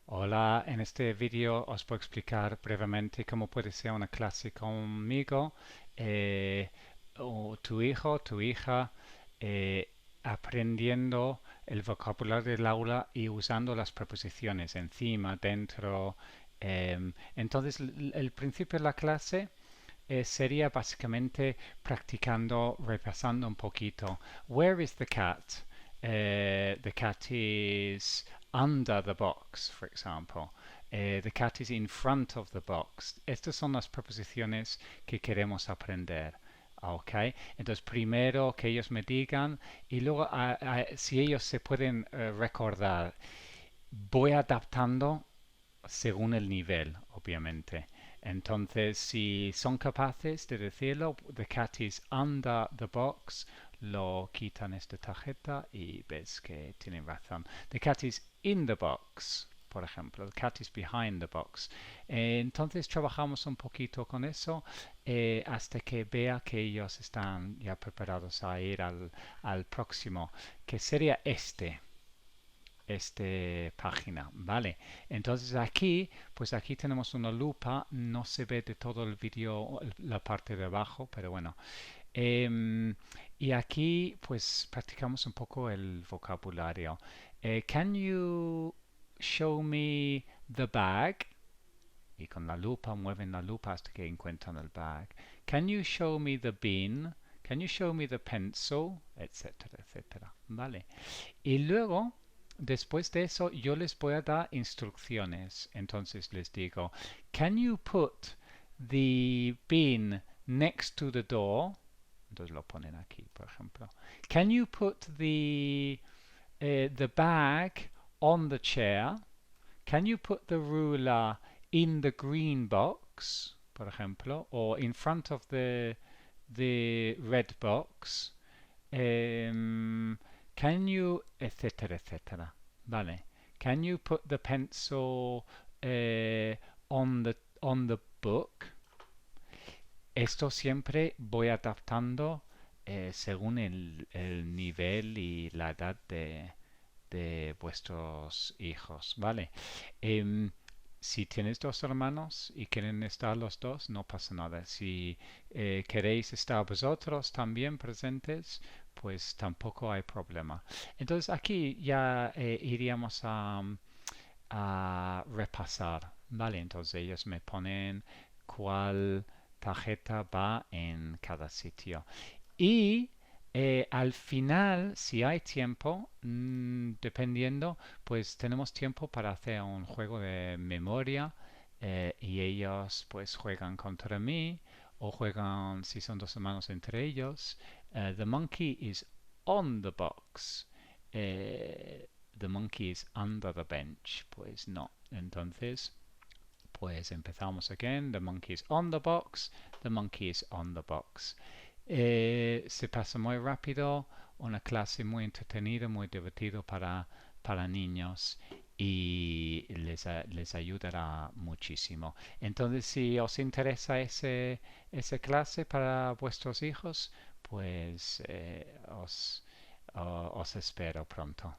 Hola, en este vídeo os voy a explicar brevemente cómo puede ser una clase conmigo o tu hijo o tu hija aprendiendo el vocabulario del aula y usando las preposiciones encima, dentro. Entonces, el principio de la clase sería básicamente practicando, repasando un poquito. Where is the cat? The cat is under the box, for example. The cat is in front of the box. Estas son las preposiciones que queremos aprender. Ok, entonces primero que ellos me digan y luego si ellos se pueden recordar, voy adaptando según el nivel, obviamente. Entonces, si son capaces de decirlo, the cat is under the box, lo quitan esta tarjeta y ves que tienen razón. The cat is in the box, por ejemplo. The cat is behind the box. Entonces trabajamos un poquito con eso hasta que vea que ellos están ya preparados a ir al próximo, que sería página, ¿vale? Entonces aquí, pues aquí tenemos una lupa, no se ve de todo el vídeo la parte de abajo, pero bueno. Y aquí pues practicamos un poco el vocabulario. Can you show me the bag? Y con la lupa mueven la lupa hasta que encuentran el bag. Can you show me the bin? Can you show me the pencil? Etcétera, etcétera. Vale. Y luego, después de eso, yo les voy a dar instrucciones. Entonces les digo, can you put the bin next to the door? Entonces lo ponen aquí, por ejemplo. Can you put the bag on the chair? Can you put the ruler in the green box? Por ejemplo, or in front of the red box. Can you, etcétera, etcétera. Vale. Can you put the pencil on the book? Esto siempre voy adaptando según el nivel y la edad de vuestros hijos, ¿vale? Em, si tienes dos hermanos y quieren estar los dos, no pasa nada. Si queréis estar vosotros también presentes, pues tampoco hay problema. Entonces aquí ya iríamos a repasar, ¿vale? Entonces ellos me ponen cuál tarjeta va en cada sitio. Y al final, si hay tiempo, dependiendo, pues tenemos tiempo para hacer un juego de memoria y ellos pues juegan contra mí o juegan, si son dos hermanos, entre ellos. The monkey is on the box. The monkey is under the bench. Pues no. Entonces, pues empezamos again. The monkey is on the box. The monkey is on the box. Se pasa muy rápido, una clase muy entretenida, muy divertido para niños y les ayudará muchísimo. Entonces, si os interesa esa clase para vuestros hijos, pues os espero pronto.